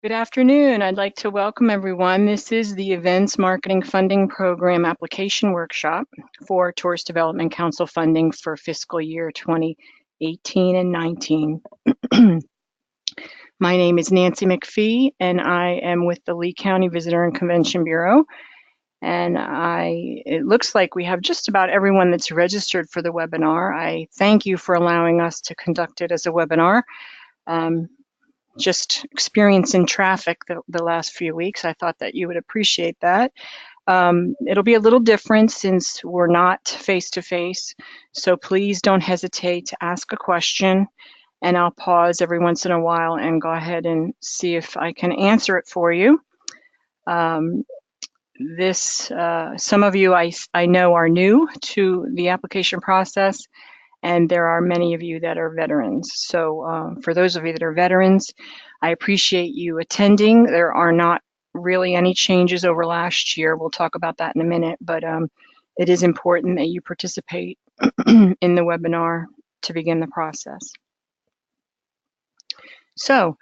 Good afternoon. I'd like to welcome everyone. This is the Events Marketing Funding Program Application Workshop for Tourist Development Council funding for fiscal year 2018 and 19. My name is Nancy McPhee, and I am with the Lee County Visitor and Convention Bureau. And it looks like we have just about everyone that's registered for the webinar. I thank you for allowing us to conduct it as a webinar. Just experiencing traffic the last few weeks, I thought that you would appreciate that. It'll be a little different since we're not face-to-face, so please don't hesitate to ask a question, and I'll pause every once in a while and go ahead and see if I can answer it for you. Some of you I know are new to the application process, and there are many of you that are veterans. So for those of you that are veterans, I appreciate you attending. There are not really any changes over last year. We'll talk about that in a minute, but it is important that you participate in the webinar to begin the process. So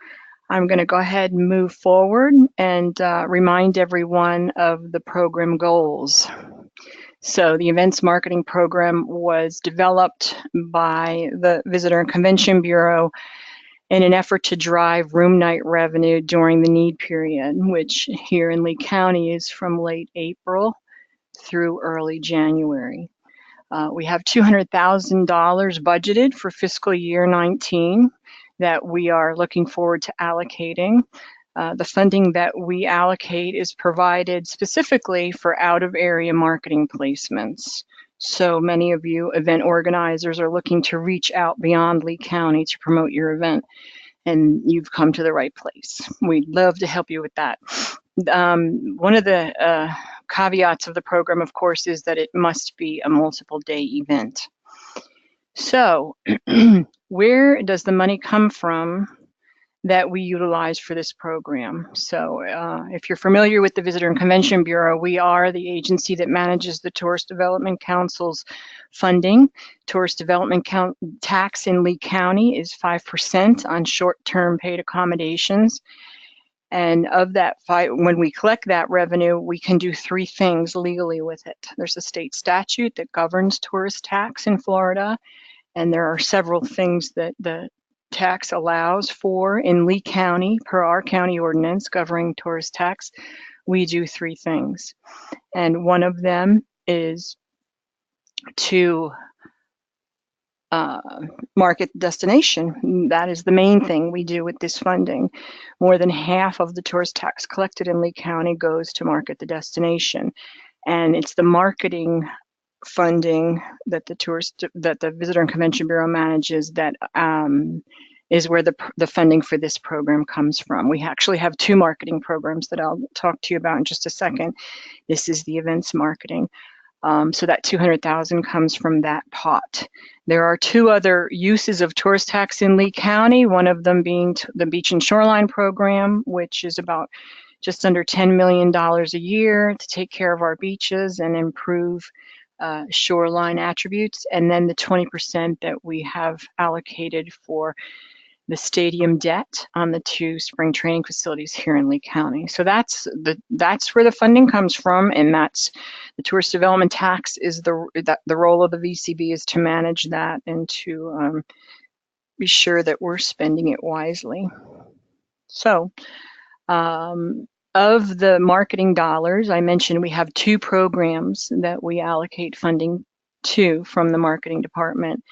I'm going to go ahead and move forward and remind everyone of the program goals. So the Events Marketing Program was developed by the Visitor and Convention Bureau in an effort to drive room night revenue during the need period, which here in Lee County is from late April through early January. We have $200,000 budgeted for fiscal year 19 that we are looking forward to allocating. The funding that we allocate is provided specifically for out-of-area marketing placements. So many of you event organizers are looking to reach out beyond Lee County to promote your event, and you've come to the right place. We'd love to help you with that. One of the caveats of the program, of course, is that it must be a multiple-day event. So where does the money come from that we utilize for this program? So if you're familiar with the Visitor and Convention Bureau, we are the agency that manages the Tourist Development Council's funding. Tourist Development tax in Lee County is 5% on short-term paid accommodations. And of that, when we collect that revenue, we can do three things legally with it. There's a state statute that governs tourist tax in Florida, and there are several things that the tax allows for in Lee County per our county ordinance governing tourist tax. We do three things, and one of them is to market the destination. That is the main thing we do with this funding. More than half of the tourist tax collected in Lee County goes to market the destination, and it's the marketing funding that the Visitor and Convention Bureau manages that is where the funding for this program comes from. We actually have two marketing programs that I'll talk to you about in just a second. This is the events marketing. So that $200,000 comes from that pot. There are two other uses of tourist tax in Lee County, one of them being the Beach and Shoreline Program, which is about just under $10 million a year to take care of our beaches and improve shoreline attributes, and then the 20% that we have allocated for the stadium debt on the two spring training facilities here in Lee County. So that's where the funding comes from, and that's the tourist development tax is the role of the VCB is to manage that and to be sure that we're spending it wisely. So of the marketing dollars, I mentioned we have two programs that we allocate funding to from the marketing department.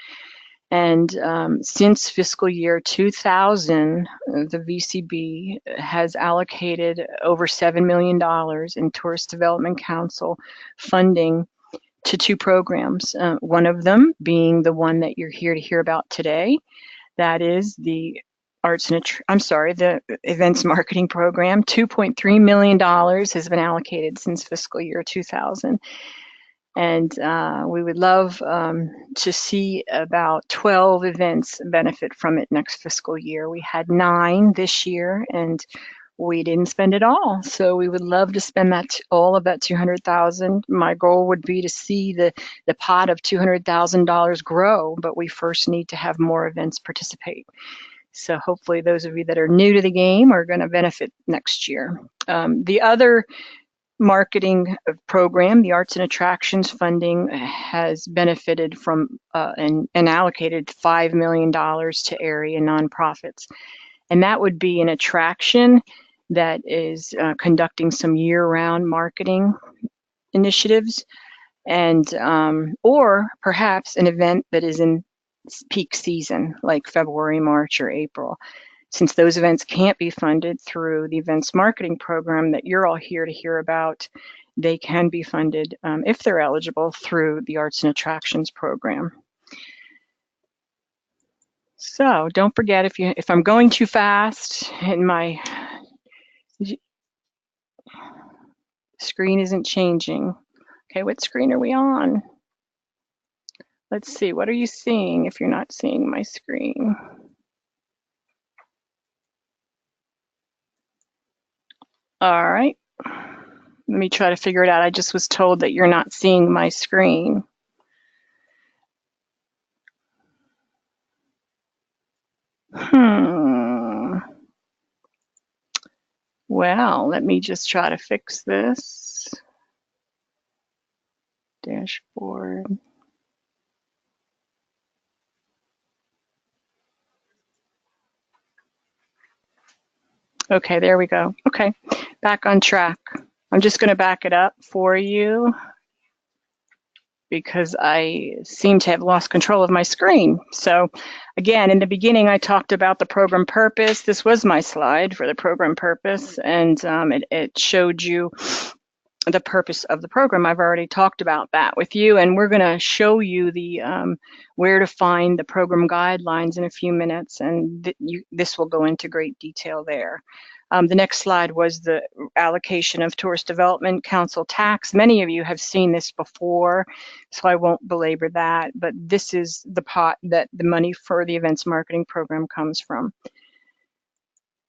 And since fiscal year 2000, the VCB has allocated over $7 million in Tourist Development Council funding to two programs. One of them being the one that you're here to hear about today. That is the the events marketing program. $2.3 million has been allocated since fiscal year 2000. And we would love to see about 12 events benefit from it next fiscal year. We had 9 this year, and we didn't spend it all. So we would love to spend all of that $200,000. My goal would be to see the pot of $200,000 grow, but we first need to have more events participate. So hopefully those of you that are new to the game are going to benefit next year. The other marketing program, the Arts and Attractions funding, has benefited from and allocated $5 million to area nonprofits. And that would be an attraction that is conducting some year-round marketing initiatives, and or perhaps an event that is in peak season, like February, March, or April. Since those events can't be funded through the events marketing program that you're all here to hear about, they can be funded, if they're eligible, through the Arts and Attractions program. So don't forget, if I'm going too fast and my screen isn't changing. Okay, what screen are we on? Let's see, what are you seeing if you're not seeing my screen? All right, let me try to figure it out. I just was told that you're not seeing my screen. Well, let me just try to fix this. Dashboard. Okay, there we go. Okay, back on track. I'm just going to back it up for you because I seem to have lost control of my screen. So again, in the beginning, I talked about the program purpose. This was my slide for the program purpose, and it showed you the purpose of the program. I've already talked about that with you, and we're going to show you the where to find the program guidelines in a few minutes, and this will go into great detail there. The next slide was the allocation of Tourist Development Council tax. Many of you have seen this before, so I won't belabor that, but this is the pot that the money for the events marketing program comes from.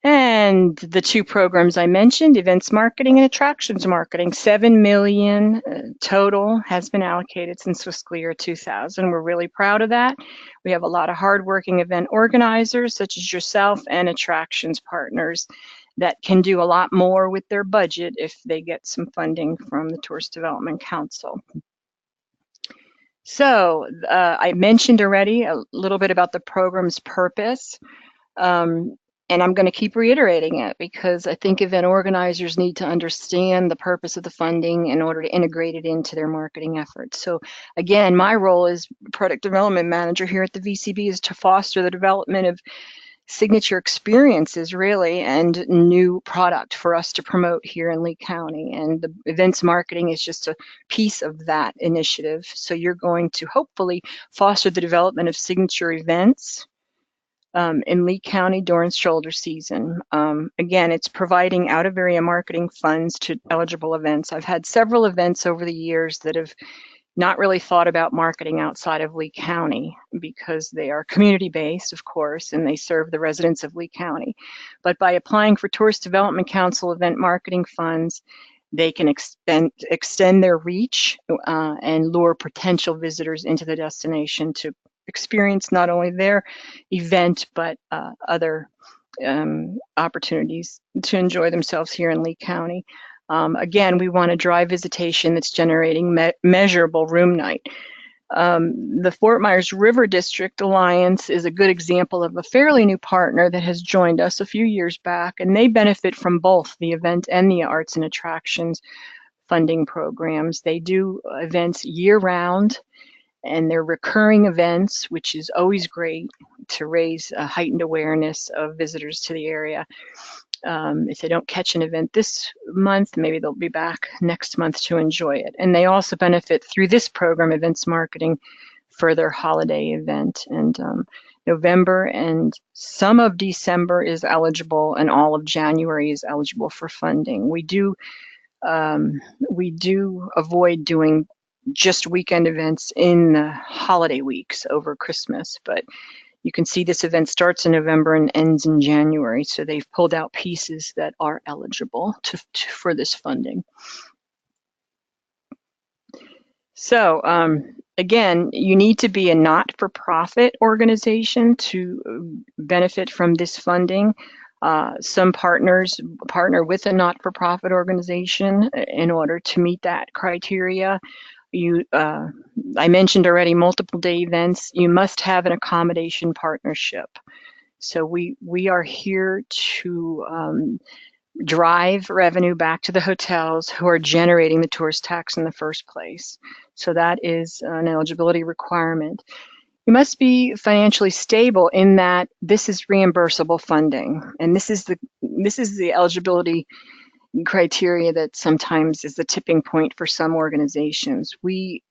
And the two programs I mentioned, events marketing and attractions marketing, $7 million total has been allocated since fiscal year 2000. We're really proud of that. We have a lot of hardworking event organizers such as yourself and attractions partners that can do a lot more with their budget if they get some funding from the Tourist Development Council. So I mentioned already a little bit about the program's purpose. And I'm going to keep reiterating it because I think event organizers need to understand the purpose of the funding in order to integrate it into their marketing efforts. So again, my role as product development manager here at the VCB is to foster the development of signature experiences, really, and new product for us to promote here in Lee County. And the events marketing is just a piece of that initiative. So you're going to hopefully foster the development of signature events in Lee County during shoulder season. Again, it's providing out-of-area marketing funds to eligible events. I've had several events over the years that have not really thought about marketing outside of Lee County because they are community-based, of course, and they serve the residents of Lee County. But by applying for Tourist Development Council event marketing funds, they can extend their reach and lure potential visitors into the destination to experience not only their event, but other opportunities to enjoy themselves here in Lee County. Again, we want to drive visitation that's generating measurable room night. The Fort Myers River District Alliance is a good example of a fairly new partner that has joined us a few years back, and they benefit from both the event and the arts and attractions funding programs. They do events year-round, and they're recurring events, which is always great to raise a heightened awareness of visitors to the area. If they don't catch an event this month, maybe they'll be back next month to enjoy it. And they also benefit through this program, events marketing, for their holiday event. And November and some of December is eligible, and all of January is eligible for funding. We do avoid doing just weekend events in the holiday weeks over Christmas, but you can see this event starts in November and ends in January, so they've pulled out pieces that are eligible for this funding. So again, you need to be a not-for-profit organization to benefit from this funding. Some partners partner with a not-for-profit organization in order to meet that criteria. I mentioned already multiple day events. You must have an accommodation partnership. So we are here to drive revenue back to the hotels who are generating the tourist tax in the first place. So that is an eligibility requirement. You must be financially stable in that this is reimbursable funding, and this is the eligibility criteria that sometimes is the tipping point for some organizations. We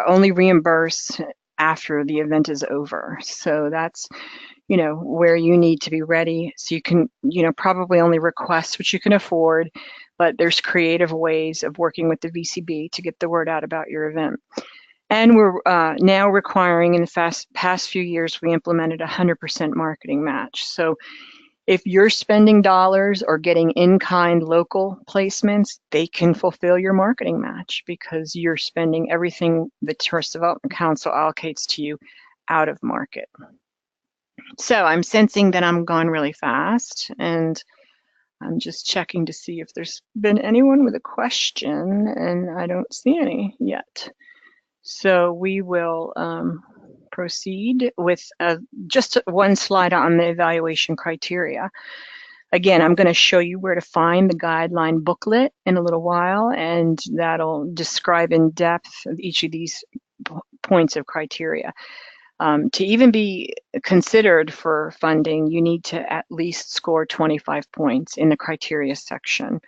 only reimburse after the event is over. So that's where you need to be ready. So you can probably only request what you can afford, but there's creative ways of working with the VCB to get the word out about your event. And we're now requiring, in the past few years, we implemented 100% marketing match. So if you're spending dollars or getting in-kind local placements, they can fulfill your marketing match because you're spending everything the Tourist Development Council allocates to you out of market. So I'm sensing that I'm gone really fast, and I'm just checking to see if there's been anyone with a question, and I don't see any yet. So we will proceed with just one slide on the evaluation criteria. Again, I'm going to show you where to find the guideline booklet in a little while, and that'll describe in depth each of these points of criteria. To even be considered for funding, you need to at least score 25 points in the criteria section.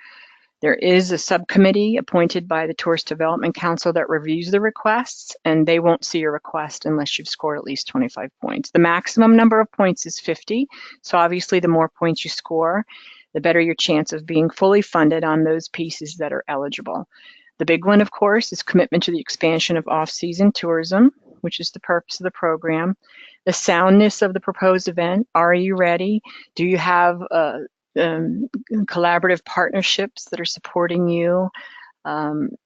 There is a subcommittee appointed by the Tourist Development Council that reviews the requests, and they won't see your request unless you've scored at least 25 points. The maximum number of points is 50, so obviously the more points you score, the better your chance of being fully funded on those pieces that are eligible. The big one, of course, is commitment to the expansion of off-season tourism, which is the purpose of the program. The soundness of the proposed event. Are you ready? Do you have collaborative partnerships that are supporting you?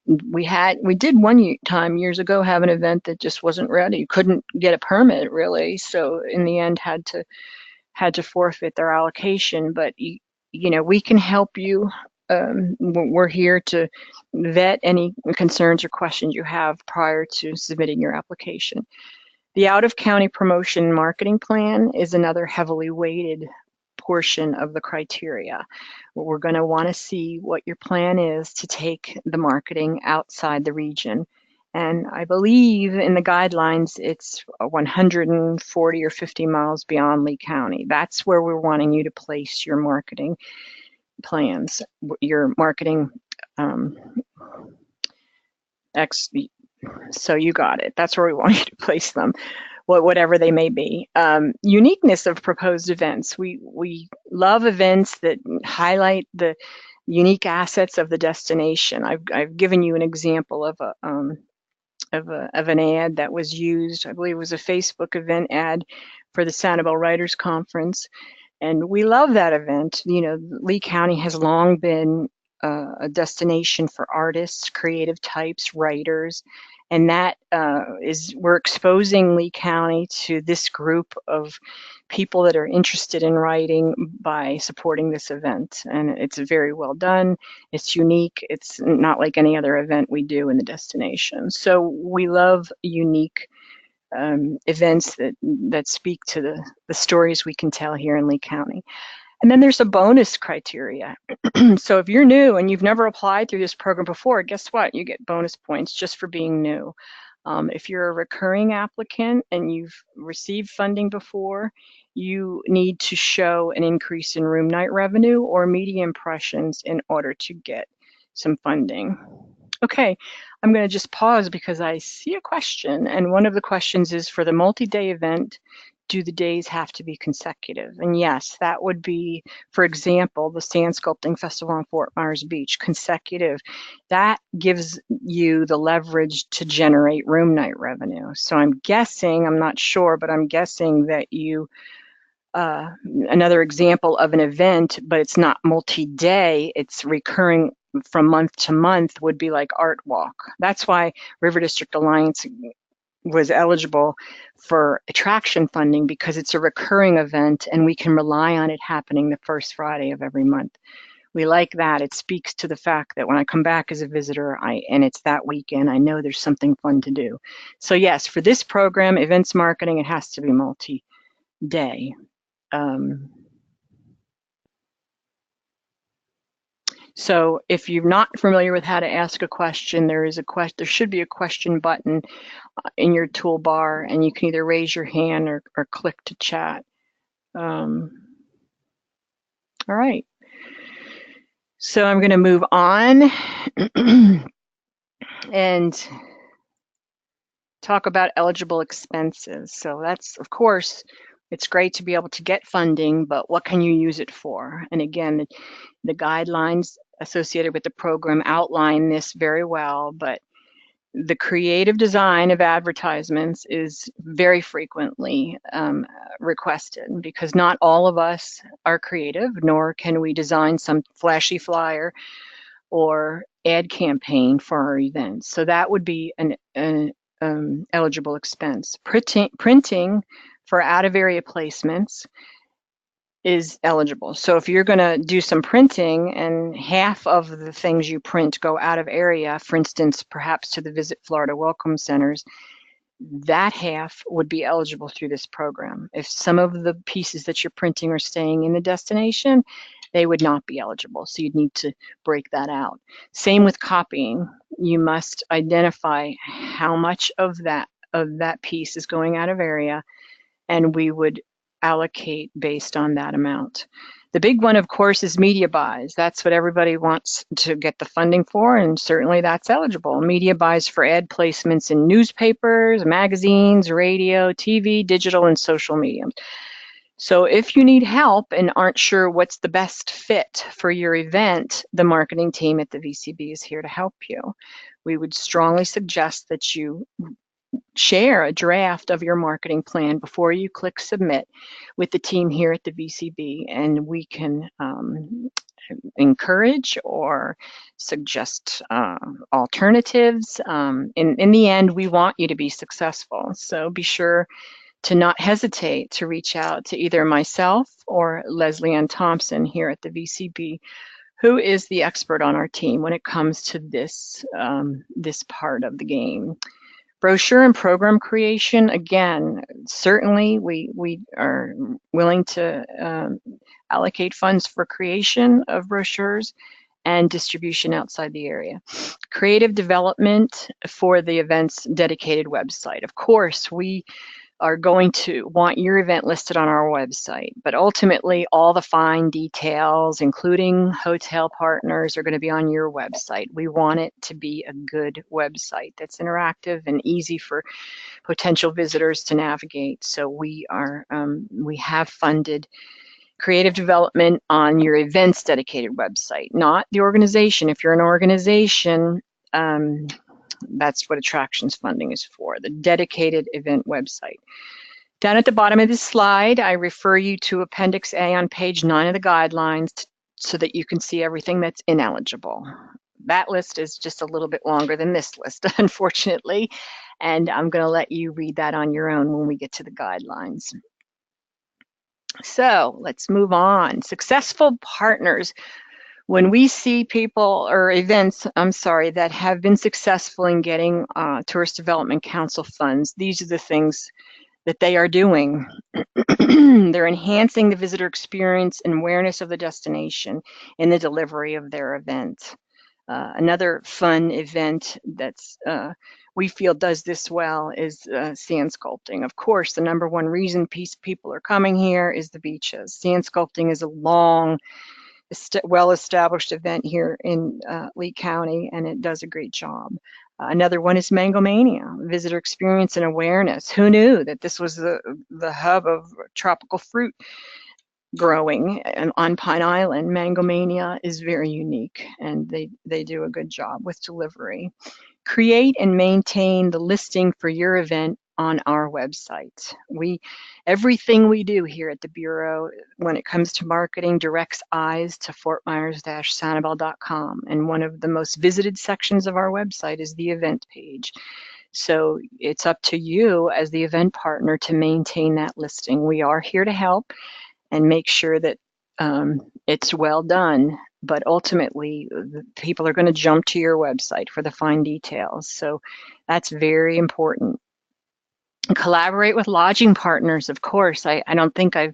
We did one time years ago have an event that just wasn't ready. Couldn't get a permit really, so in the end had to forfeit their allocation. But we can help you. We're here to vet any concerns or questions you have prior to submitting your application. The out-of-county promotion marketing plan is another heavily weighted portion of the criteria. We're going to want to see what your plan is to take the marketing outside the region. And I believe in the guidelines, it's 140 or 50 miles beyond Lee County. That's where we're wanting you to place your marketing plans, your marketing so you got it. That's where we want you to place them, whatever they may be. Uniqueness of proposed events. We love events that highlight the unique assets of the destination. I've given you an example of an ad that was used. I believe it was a Facebook event ad for the Sanibel Writers Conference. And we love that event. Lee County has long been a destination for artists, creative types, writers, and that we're exposing Lee County to this group of people that are interested in writing by supporting this event. And it's very well done. It's unique. It's not like any other event we do in the destination. So we love unique events that speak to the stories we can tell here in Lee County. And then there's a bonus criteria. So if you're new and you've never applied through this program before, guess what? You get bonus points just for being new. If you're a recurring applicant and you've received funding before, you need to show an increase in room night revenue or media impressions in order to get some funding. Okay, I'm going to just pause because I see a question, and one of the questions is, for the multi-day event, do the days have to be consecutive? And yes, that would be, for example, the Sand Sculpting Festival on Fort Myers Beach, consecutive. That gives you the leverage to generate room night revenue. So I'm guessing, I'm not sure, but I'm guessing that you another example of an event, but it's not multi-day, it's recurring from month to month, would be like Art Walk. That's why River District Alliance was eligible for attraction funding, because it's a recurring event and we can rely on it happening the first Friday of every month. We like that. It speaks to the fact that when I come back as a visitor and it's that weekend, I know there's something fun to do. So yes, for this program, events marketing, it has to be multi-day. So if you're not familiar with how to ask a question, there should be a question button in your toolbar, and you can either raise your hand or click to chat. All right. So I'm going to move on and talk about eligible expenses. So that's, of course, it's great to be able to get funding, but what can you use it for? And again, the guidelines associated with the program outline this very well, but the creative design of advertisements is very frequently requested, because not all of us are creative, nor can we design some flashy flyer or ad campaign for our events. So that would be an eligible expense. Printing for out-of-area placements is eligible. So if you're going to do some printing and half of the things you print go out of area, for instance, perhaps to the Visit Florida Welcome Centers, that half would be eligible through this program. If some of the pieces that you're printing are staying in the destination, they would not be eligible. So you'd need to break that out. Same with copying. You must identify how much of that piece is going out of area, and we would allocate based on that amount. The big one, of course, is media buys. That's what everybody wants to get the funding for, and certainly that's eligible. Media buys for ad placements in newspapers, magazines, radio, TV, digital, and social media. So if you need help and aren't sure what's the best fit for your event, the marketing team at the VCB is here to help you. We would strongly suggest that you share a draft of your marketing plan before you click submit with the team here at the VCB, and we can encourage or suggest alternatives. In the end, we want you to be successful, so be sure to not hesitate to reach out to either myself or Leslie Ann Thompson here at the VCB, who is the expert on our team when it comes to this, this part of the game. Brochure and program creation, again, certainly we are willing to allocate funds for creation of brochures and distribution outside the area. Creative development for the event's dedicated website. Of course, we are going to want your event listed on our website, but ultimately all the fine details, including hotel partners, are going to be on your website. We want it to be a good website that's interactive and easy for potential visitors to navigate. So we have funded creative development on your events dedicated website, not the organization. If you're an organization, that's what attractions funding is for, the dedicated event website. Down at the bottom of this slide, I refer you to Appendix A on page 9 of the guidelines so that you can see everything that's ineligible. That list is just a little bit longer than this list, unfortunately, and I'm going to let you read that on your own when we get to the guidelines. So let's move on. Successful partners. When we see people or events, that have been successful in getting Tourist Development Council funds, these are the things that they are doing. They're enhancing the visitor experience and awareness of the destination in the delivery of their event. Another fun event that's we feel does this well is sand sculpting. Of course, the #1 reason people are coming here is the beaches. Sand sculpting is a long, well-established event here in Lee County, and it does a great job. Another one is Mango Mania, visitor experience and awareness. Who knew that this was the hub of tropical fruit growing on Pine Island? Mango Mania is very unique, and they do a good job with delivery. Create and maintain the listing for your event on our website. Everything we do here at the Bureau when it comes to marketing directs eyes to fortmyers-sanibel.com, and one of the most visited sections of our website is the event page. So it's up to you as the event partner to maintain that listing. We are here to help and make sure that it's well done, but ultimately people are going to jump to your website for the fine details. So that's very important. Collaborate with lodging partners, of course. I don't think I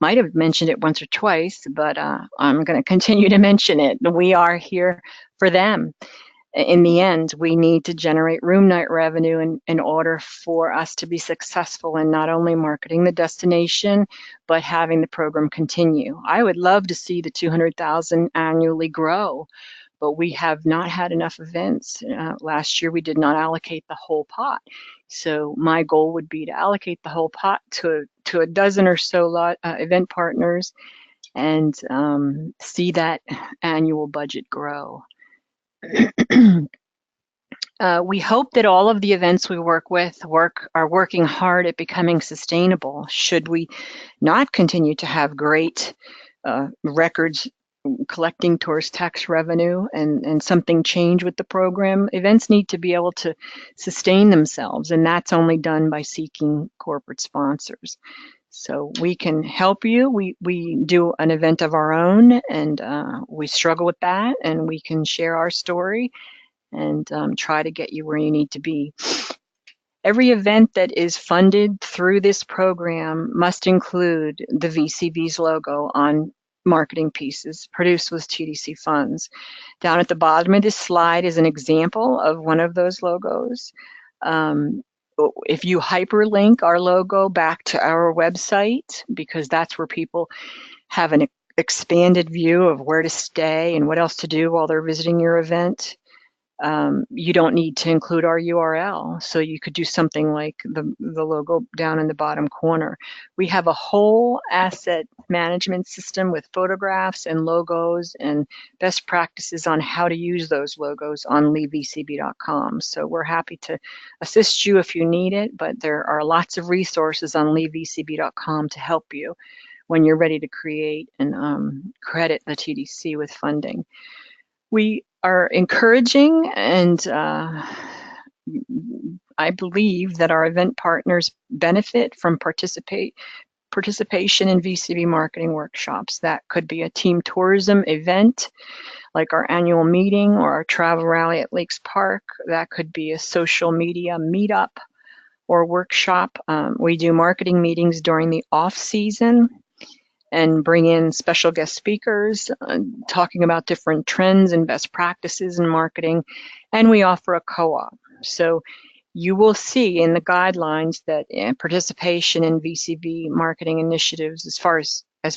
might have mentioned it once or twice, but I'm going to continue to mention it. We are here for them. In the end, we need to generate room night revenue in order for us to be successful in not only marketing the destination, but having the program continue. I would love to see the 200,000 annually grow, but we have not had enough events. Last year, we did not allocate the whole pot. So my goal would be to allocate the whole pot to a dozen or so event partners and see that annual budget grow. We hope that all of the events we work with are working hard at becoming sustainable. Should we not continue to have great records collecting tourist tax revenue and something change with the program, events need to be able to sustain themselves, and that's only done by seeking corporate sponsors. So we can help you. We do an event of our own, and we struggle with that, and we can share our story and try to get you where you need to be. Every event that is funded through this program must include the VCB's logo on marketing pieces produced with TDC funds. Down at the bottom of this slide is an example of one of those logos. If you hyperlink our logo back to our website, because that's where people have an expanded view of where to stay and what else to do while they're visiting your event, you don't need to include our URL. So you could do something like the logo down in the bottom corner. We have a whole asset management system with photographs and logos and best practices on how to use those logos on leavevcb.com. So we're happy to assist you if you need it, but there are lots of resources on leavevcb.com to help you when you're ready to create and credit the TDC with funding. We are encouraging, and I believe that our event partners benefit from participation in VCB marketing workshops. That could be a team tourism event, like our annual meeting or our travel rally at Lakes Park. That could be a social media meetup or workshop. We do marketing meetings during the off-season and bring in special guest speakers talking about different trends and best practices in marketing. And we offer a co-op. So you will see in the guidelines that participation in VCB marketing initiatives, as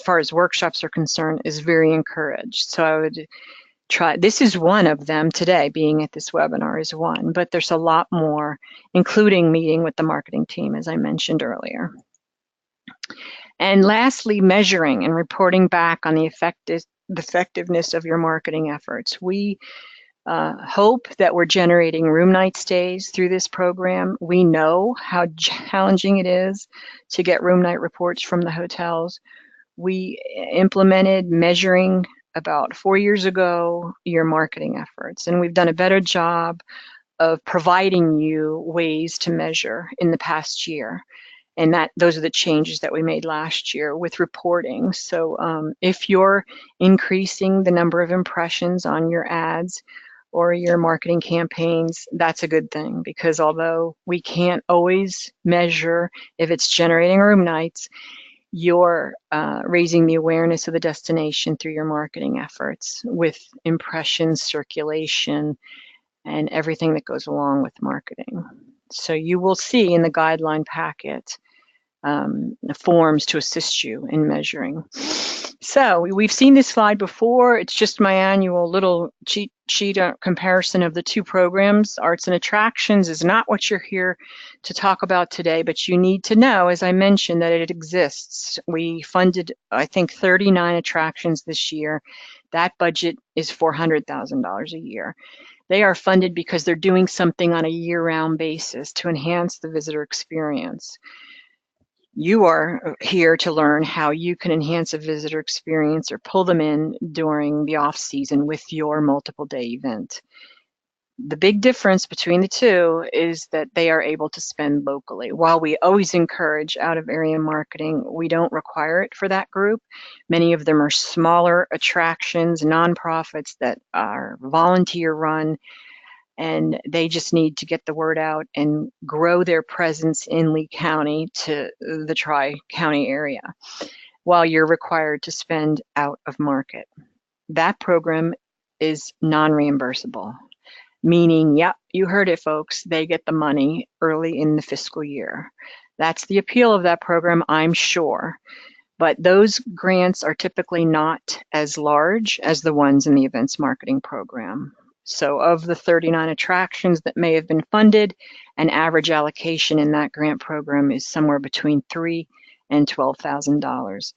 far as workshops are concerned, is very encouraged. So I would try, this is one of them today, being at this webinar is one, but there's a lot more, including meeting with the marketing team, as I mentioned earlier. And lastly, measuring and reporting back on the effectiveness of your marketing efforts. We hope that we're generating room night stays through this program. We know how challenging it is to get room night reports from the hotels. We implemented measuring about 4 years ago your marketing efforts, and we've done a better job of providing you ways to measure in the past year. And those are the changes that we made last year with reporting. So if you're increasing the number of impressions on your ads or your marketing campaigns, that's a good thing, because although we can't always measure if it's generating room nights, you're raising the awareness of the destination through your marketing efforts with impressions, circulation, and everything that goes along with marketing. So you will see in the guideline packet forms to assist you in measuring. So we've seen this slide before. It's just my annual little cheat sheet comparison of the two programs. Arts and Attractions is not what you're here to talk about today, but you need to know, as I mentioned, that it exists. We funded, I think, 39 attractions this year. That budget is $400,000 a year. They are funded because they're doing something on a year-round basis to enhance the visitor experience. You are here to learn how you can enhance a visitor experience or pull them in during the off-season with your multiple-day event. The big difference between the two is that they are able to spend locally. While we always encourage out-of-area marketing, we don't require it for that group. Many of them are smaller attractions, nonprofits that are volunteer-run, and they just need to get the word out and grow their presence in Lee County to the Tri-County area, while you're required to spend out of market. That program is non-reimbursable, meaning, yep, you heard it, folks, they get the money early in the fiscal year. That's the appeal of that program, I'm sure. But those grants are typically not as large as the ones in the events marketing program. So of the 39 attractions that may have been funded, an average allocation in that grant program is somewhere between $3,000 and $12,000.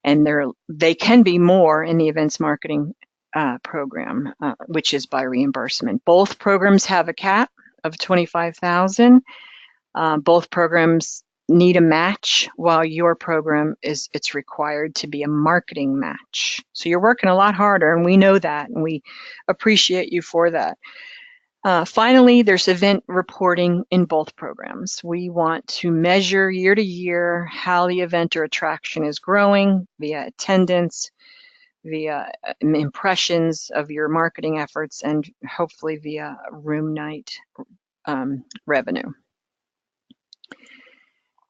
And they can be more in the events marketing program, which is by reimbursement. Both programs have a cap of $25,000. Both programs need a match, while your program it's required to be a marketing match. So you're working a lot harder, and we know that, and we appreciate you for that. Finally, there's event reporting in both programs. We want to measure year to year how the event or attraction is growing via attendance, via impressions of your marketing efforts, and hopefully via room night revenue.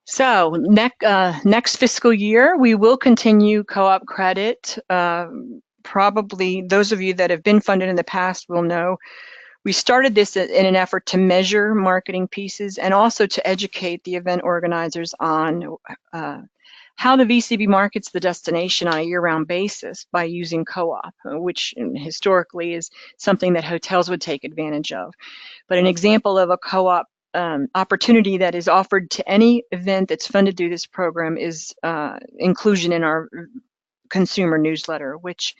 So next fiscal year, we will continue co-op credit. Probably those of you that have been funded in the past will know we started this in an effort to measure marketing pieces and also to educate the event organizers on how the VCB markets the destination on a year-round basis by using co-op, which historically is something that hotels would take advantage of. But an example of a co-op opportunity that is offered to any event that's funded through this program is inclusion in our consumer newsletter, which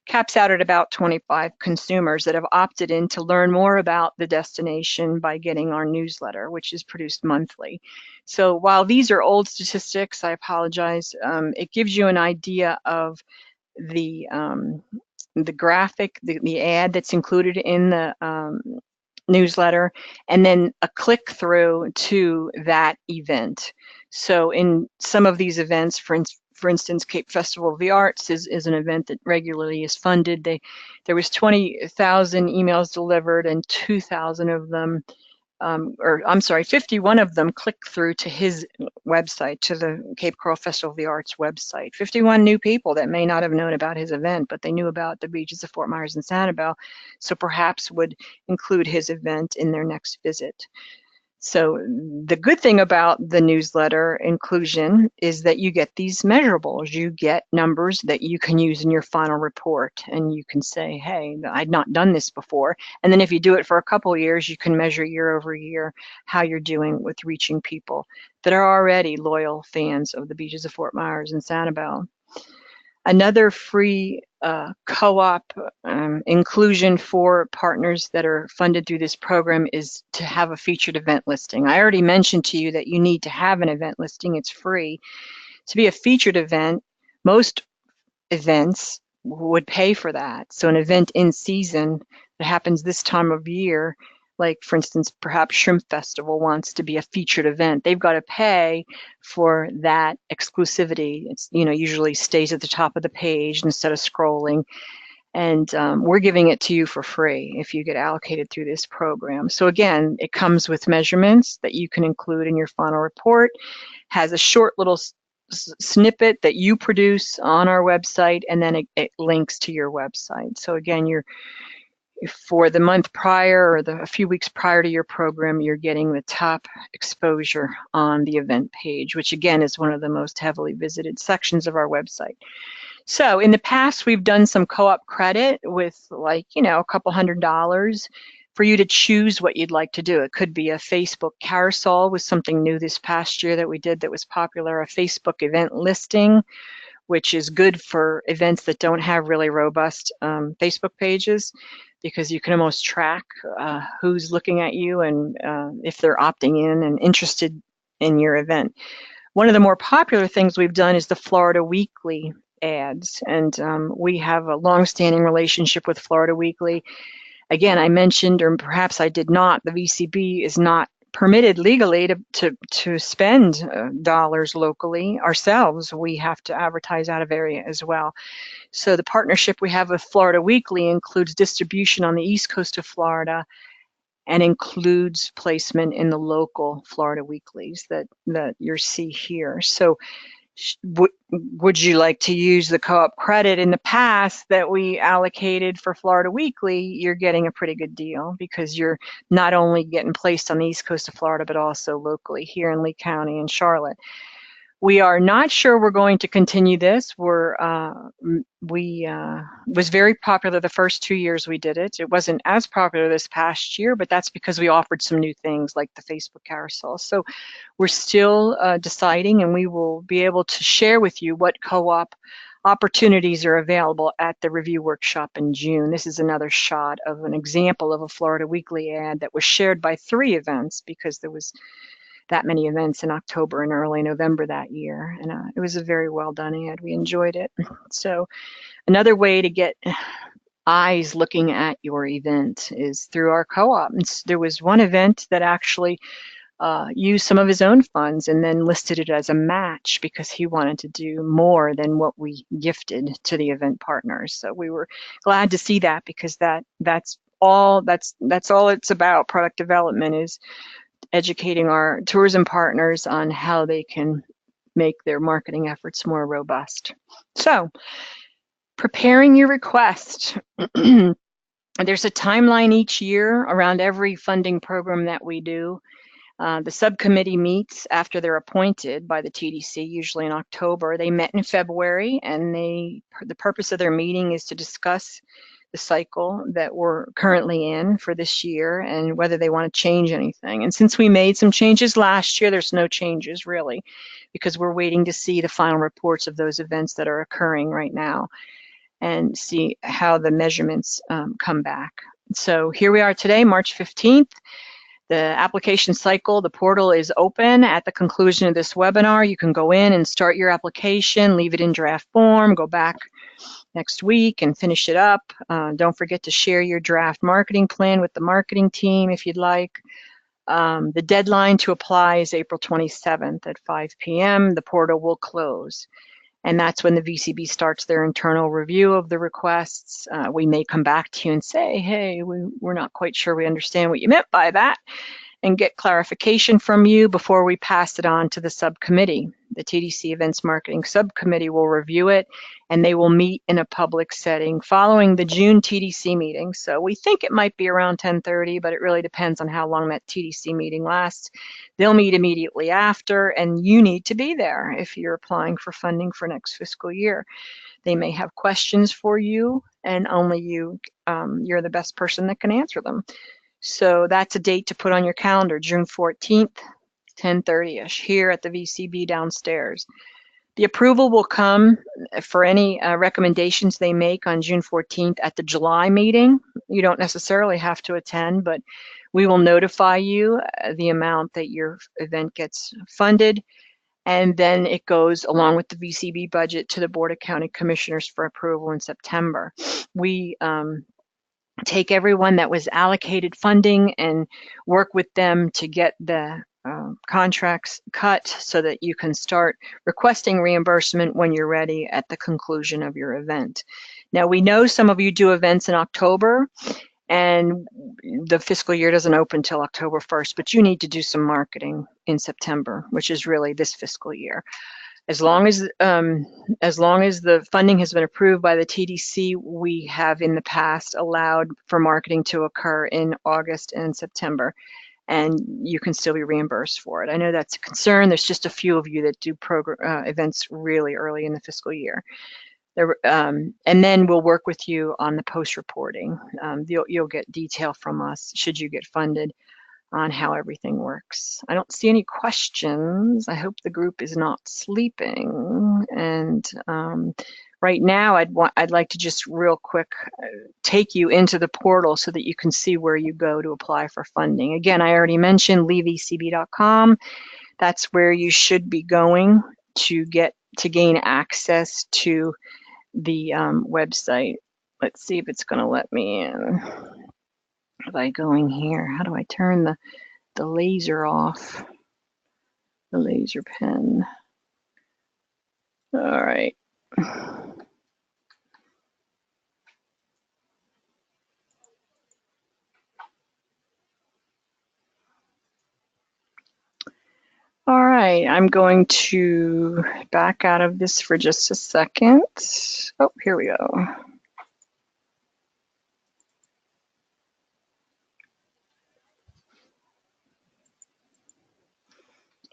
caps out at about 25 consumers that have opted in to learn more about the destination by getting our newsletter, which is produced monthly. So while these are old statistics, I apologize, it gives you an idea of the graphic, the ad that's included in the newsletter, and then a click through to that event. So in some of these events, for instance, Cape Festival of the Arts is an event that regularly is funded. There was 20,000 emails delivered, and 2,000 of them, or I'm sorry, 51 of them clicked through to his website, to the Cape Coral Festival of the Arts website. 51 new people that may not have known about his event, but they knew about the beaches of Fort Myers and Sanibel, so perhaps would include his event in their next visit. So the good thing about the newsletter inclusion is that you get these measurables. You get numbers that you can use in your final report, and you can say, hey, I'd not done this before. And then if you do it for a couple of years, you can measure year over year how you're doing with reaching people that are already loyal fans of the beaches of Fort Myers and Sanibel. Another free co-op inclusion for partners that are funded through this program is to have a featured event listing. I already mentioned to you that you need to have an event listing. It's free. To be a featured event, most events would pay for that. So an event in season that happens this time of year, like for instance, perhaps Shrimp Festival wants to be a featured event, they've got to pay for that exclusivity. It's, you know, usually stays at the top of the page instead of scrolling. And we're giving it to you for free if you get allocated through this program. So again, it comes with measurements that you can include in your final report, has a short little snippet that you produce on our website, and then it links to your website. So again, for the month prior or a few weeks prior to your program, you're getting the top exposure on the event page, which again is one of the most heavily visited sections of our website. So in the past, we've done some co-op credit with, like, you know, a couple $100 for you to choose what you'd like to do. It could be a Facebook carousel, was something new this past year that we did that was popular, a Facebook event listing, which is good for events that don't have really robust Facebook pages, because you can almost track who's looking at you and if they're opting in and interested in your event. One of the more popular things we've done is the Florida Weekly ads, and we have a long-standing relationship with Florida Weekly. Again, I mentioned, or perhaps I did not, the VCB is not permitted legally to spend dollars locally ourselves. We have to advertise out of area as well. So the partnership we have with Florida Weekly includes distribution on the east coast of Florida and includes placement in the local Florida weeklies that you see here. So would you like to use the co-op credit in the past that we allocated for Florida Weekly? You're getting a pretty good deal because you're not only getting placed on the east coast of Florida, but also locally here in Lee County and Charlotte. We are not sure we're going to continue this. Was very popular the first 2 years we did it. It wasn't as popular this past year, but that's because we offered some new things like the Facebook carousel. So we're still deciding, and we will be able to share with you what co-op opportunities are available at the review workshop in June. This is another shot of an example of a Florida Weekly ad that was shared by 3 events, because there was that many events in October and early November that year. And it was a very well done ad. We enjoyed it. So another way to get eyes looking at your event is through our co-op. There was one event that actually used some of his own funds and then listed it as a match because he wanted to do more than what we gifted to the event partners. So we were glad to see that, because that's all it's about. Product development is educating our tourism partners on how they can make their marketing efforts more robust. So, preparing your request. There's a timeline each year around every funding program that we do. The subcommittee meets after they're appointed by the TDC, usually in October. They met in February, and the purpose of their meeting is to discuss the cycle that we're currently in for this year and whether they want to change anything. And since we made some changes last year, there's no changes really, because we're waiting to see the final reports of those events that are occurring right now and see how the measurements come back. So here we are today, March 15th. The application cycle, the portal is open at the conclusion of this webinar. You can go in and start your application, leave it in draft form, go back next week and finish it up. Don't forget to share your draft marketing plan with the marketing team if you'd like. The deadline to apply is April 27th at 5 p.m. The portal will close. And that's when the VCB starts their internal review of the requests. We may come back to you and say, hey, we're not quite sure we understand what you meant by that, and get clarification from you before we pass it on to the subcommittee. The TDC Events Marketing Subcommittee will review it, and they will meet in a public setting following the June TDC meeting. So we think it might be around 10:30, but it really depends on how long that TDC meeting lasts. They'll meet immediately after, and you need to be there if you're applying for funding for next fiscal year. They may have questions for you, and only you're the best person that can answer them. So that's a date to put on your calendar, June 14th, 10:30ish, here at the VCB downstairs. The approval will come for any recommendations they make on June 14th at the July meeting. You don't necessarily have to attend, but we will notify you the amount that your event gets funded, and then it goes along with the VCB budget to the Board of County Commissioners for approval in September. We take everyone that was allocated funding and work with them to get the contracts cut so that you can start requesting reimbursement when you're ready at the conclusion of your event. Now, we know some of you do events in October, and the fiscal year doesn't open till October 1st, but you need to do some marketing in September, which is really this fiscal year. As long as the funding has been approved by the TDC, we have in the past allowed for marketing to occur in August and September, and you can still be reimbursed for it. I know that's a concern. There's just a few of you that do events really early in the fiscal year. And then we'll work with you on the post reporting. You'll get detail from us should you get funded. on how everything works. I don't see any questions. I hope the group is not sleeping. And right now, I'd like to just real quick take you into the portal so that you can see where you go to apply for funding. Again, I already mentioned leaveecb.com. That's where you should be going to gain access to the website. Let's see if it's going to let me in. By going here, how do I turn the laser off? The laser pen. All right. All right, I'm going to back out of this for just a second. Oh, here we go.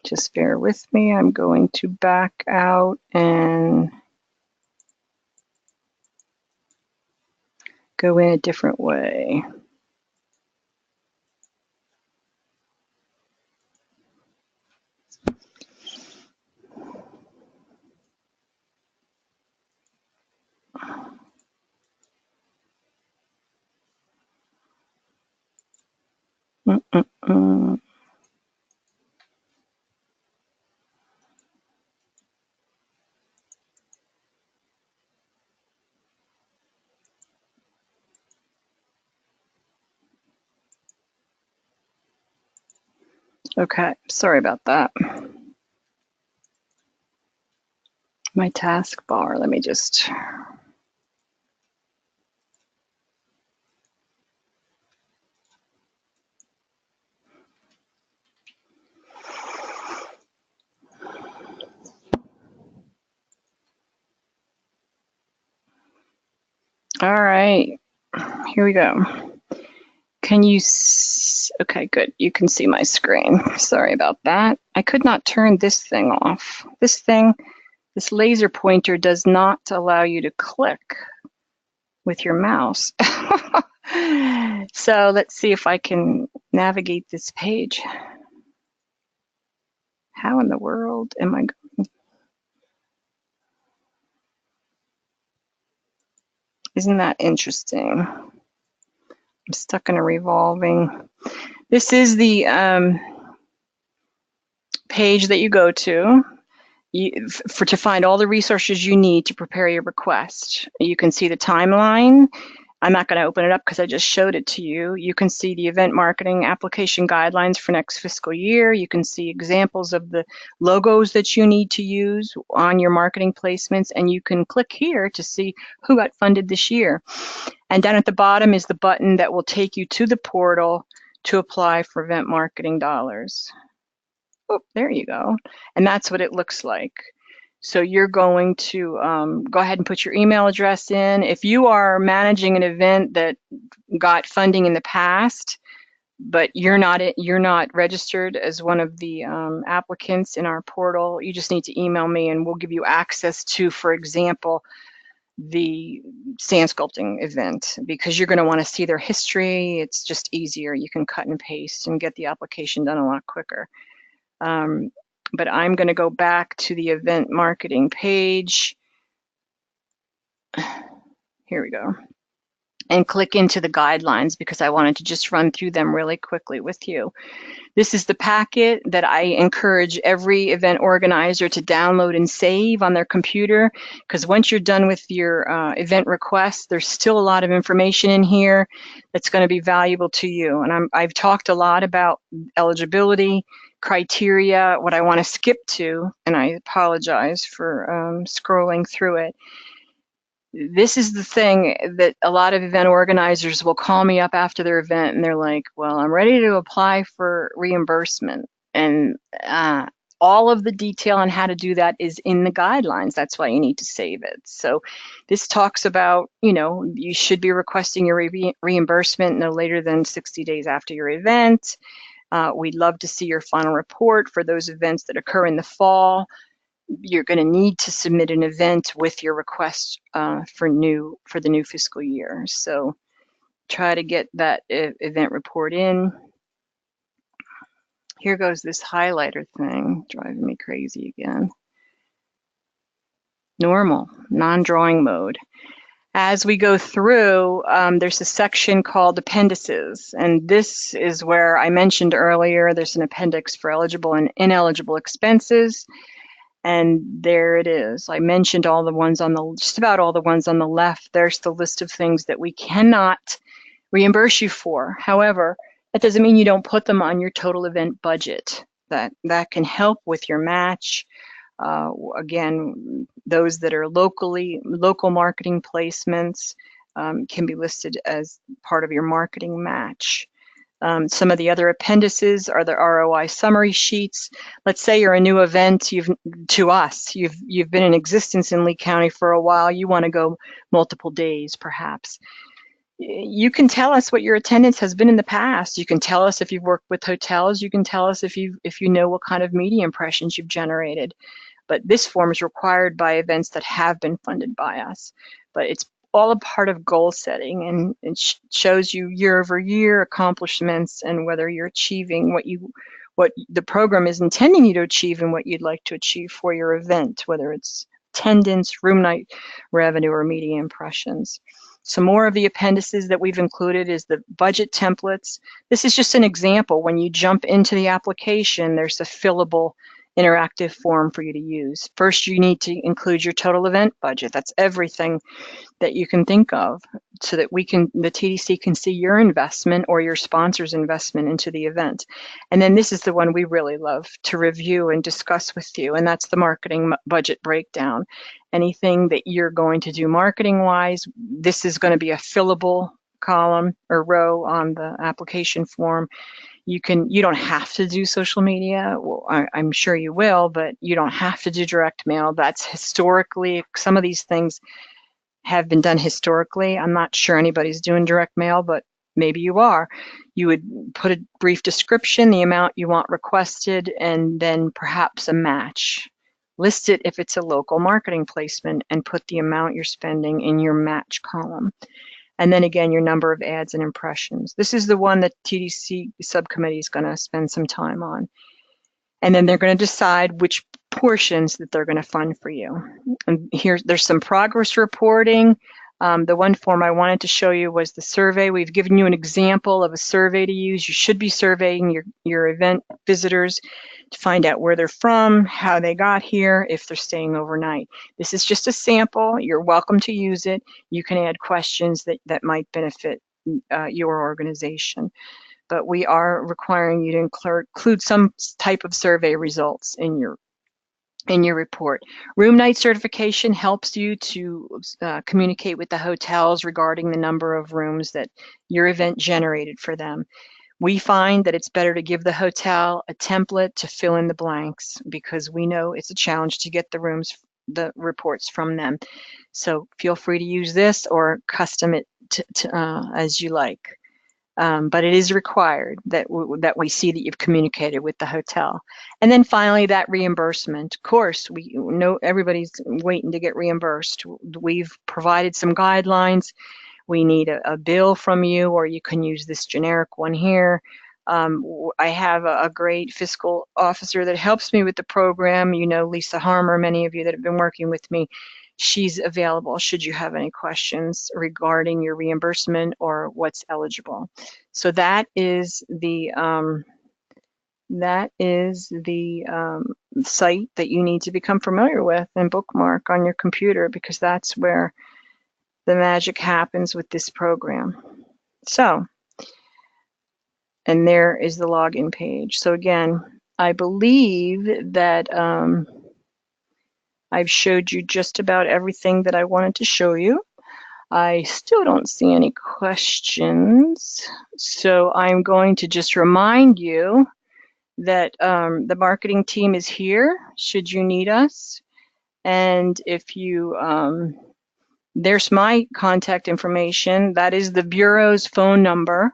Just bear with me. I'm going to back out and go in a different way. Okay, sorry about that. My taskbar, let me just... All right, here we go. Can you okay, good. You can see my screen. Sorry about that. I could not turn this thing off. This laser pointer does not allow you to click with your mouse. So let's see if I can navigate this page. How in the world am I going? Isn't that interesting? I'm stuck in a revolving. This is the page that you go to to find all the resources you need to prepare your request. You can see the timeline. I'm not going to open it up because I just showed it to you. You can see the event marketing application guidelines for next fiscal year. You can see examples of the logos that you need to use on your marketing placements, and you can click here to see who got funded this year. And down at the bottom is the button that will take you to the portal to apply for event marketing dollars. Oh, there you go. And that's what it looks like. So you're going to go ahead and put your email address in. If you are managing an event that got funding in the past, but you're not registered as one of the applicants in our portal, you just need to email me and we'll give you access to, for example, the sand sculpting event, because you're going to want to see their history. It's just easier. You can cut and paste and get the application done a lot quicker. But I'm going to go back to the event marketing page. Here we go. And click into the guidelines because I wanted to just run through them really quickly with you. This is the packet that I encourage every event organizer to download and save on their computer, because once you're done with your event request, there's still a lot of information in here that's going to be valuable to you. And I've talked a lot about eligibility criteria. What I want to skip to, and I apologize for scrolling through it, this is the thing that a lot of event organizers will call me up after their event and they're like, well, I'm ready to apply for reimbursement. And all of the detail on how to do that is in the guidelines. That's why you need to save it. So this talks about, you should be requesting your reimbursement no later than 60 days after your event. We'd love to see your final report for those events that occur in the fall. You're going to need to submit an event with your request for the new fiscal year. So try to get that event report in. Here goes this highlighter thing, driving me crazy again. Normal, non-drawing mode. As we go through, there's a section called appendices, and this is where I mentioned earlier there's an appendix for eligible and ineligible expenses, and there it is. I mentioned all the ones on the, just about all the ones on the left. There's the list of things that we cannot reimburse you for. However, that doesn't mean you don't put them on your total event budget. That can help with your match. Again, those that are local marketing placements can be listed as part of your marketing match. Some of the other appendices are the ROI summary sheets. Let's say you're a new event, you've been in existence in Lee County for a while, you want to go multiple days perhaps. You can tell us what your attendance has been in the past. You can tell us if you've worked with hotels. You can tell us if you know what kind of media impressions you've generated. But this form is required by events that have been funded by us. But it's all a part of goal setting, and it shows you year over year accomplishments and whether you're achieving what the program is intending you to achieve and what you'd like to achieve for your event, whether it's attendance, room night revenue, or media impressions. Some more of the appendices that we've included is the budget templates. This is just an example. When you jump into the application, there's a fillable interactive form for you to use. First, you need to include your total event budget. That's everything that you can think of, so that the TDC can see your investment or your sponsor's investment into the event. And then this is the one we really love to review and discuss with you, and that's the marketing budget breakdown. Anything that you're going to do marketing-wise, this is going to be a fillable column or row on the application form. You don't have to do social media. Well, I'm sure you will, but you don't have to do direct mail. That's historically, some of these things have been done historically. I'm not sure anybody's doing direct mail, but maybe you are. You would put a brief description, the amount you want requested, and then perhaps a match. List it if it's a local marketing placement and put the amount you're spending in your match column. And then again, your number of ads and impressions. This is the one that TDC subcommittee is going to spend some time on. And then they're going to decide which portions that they're going to fund for you. And there's some progress reporting. The one form I wanted to show you was the survey. We've given you an example of a survey to use. You should be surveying your event visitors to find out where they're from, how they got here, if they're staying overnight. This is just a sample. You're welcome to use it. You can add questions that might benefit your organization. But we are requiring you to include some type of survey results in your report. Room night certification helps you to communicate with the hotels regarding the number of rooms that your event generated for them. We find that it's better to give the hotel a template to fill in the blanks, because we know it's a challenge to get the reports from them. So feel free to use this or custom it as you like. But it is required that we see that you've communicated with the hotel. And then finally, that reimbursement. Of course, we know everybody's waiting to get reimbursed. We've provided some guidelines. We need a bill from you, or you can use this generic one here. I have a great fiscal officer that helps me with the program. You know, Lisa Harmer, many of you that have been working with me. She's available should you have any questions regarding your reimbursement or what's eligible. So that is the site that you need to become familiar with and bookmark on your computer, because that's where the magic happens with this program. So, and there is the login page. So again, I believe that I've showed you just about everything that I wanted to show you. I still don't see any questions. So I'm going to just remind you that the marketing team is here should you need us. And if you, there's my contact information. That is the Bureau's phone number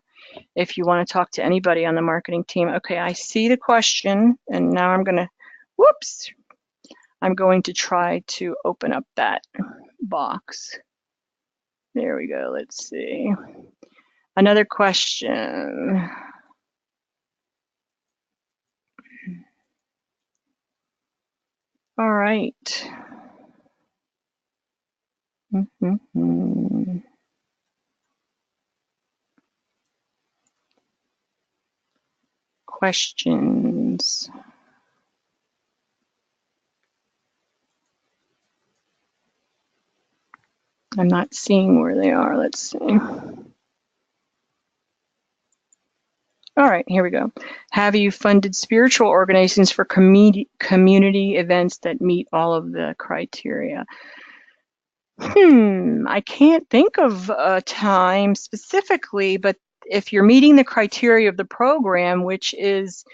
if you want to talk to anybody on the marketing team. Okay, I see the question, and now I'm going to, whoops. I'm going to try to open up that box. There we go. Let's see. Another question. All right. Questions? I'm not seeing where they are. Let's see. All right, here we go. Have you funded spiritual organizations for community events that meet all of the criteria? I can't think of a time specifically, but if you're meeting the criteria of the program, which is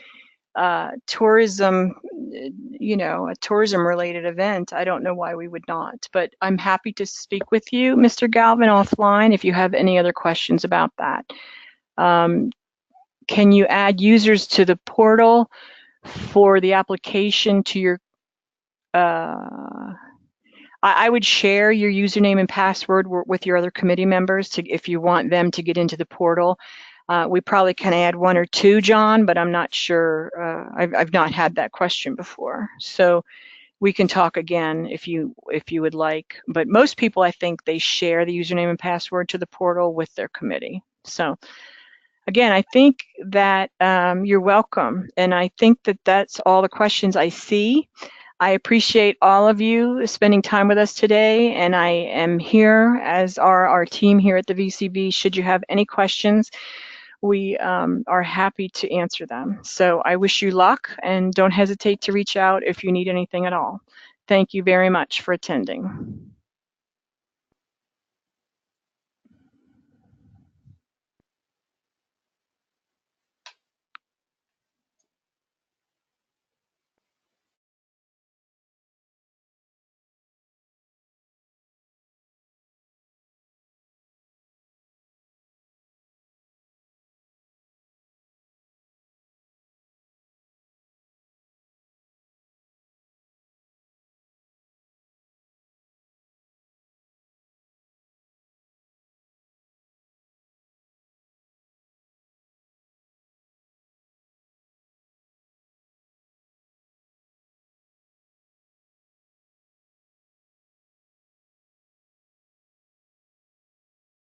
tourism, a tourism related event, I don't know why we would not, but I'm happy to speak with you, Mr. Galvin, offline if you have any other questions about that. Can you add users to the portal for the application to your, I would share your username and password with your other committee members if you want them to get into the portal. We probably can add 1 or 2, John, but I'm not sure. I've not had that question before. So we can talk again if you would like. But most people, I think, they share the username and password to the portal with their committee. So again, I think that you're welcome. And I think that that's all the questions I see. I appreciate all of you spending time with us today, and I am here, as are our team here at the VCB. Should you have any questions, we are happy to answer them. So I wish you luck, and don't hesitate to reach out if you need anything at all. Thank you very much for attending.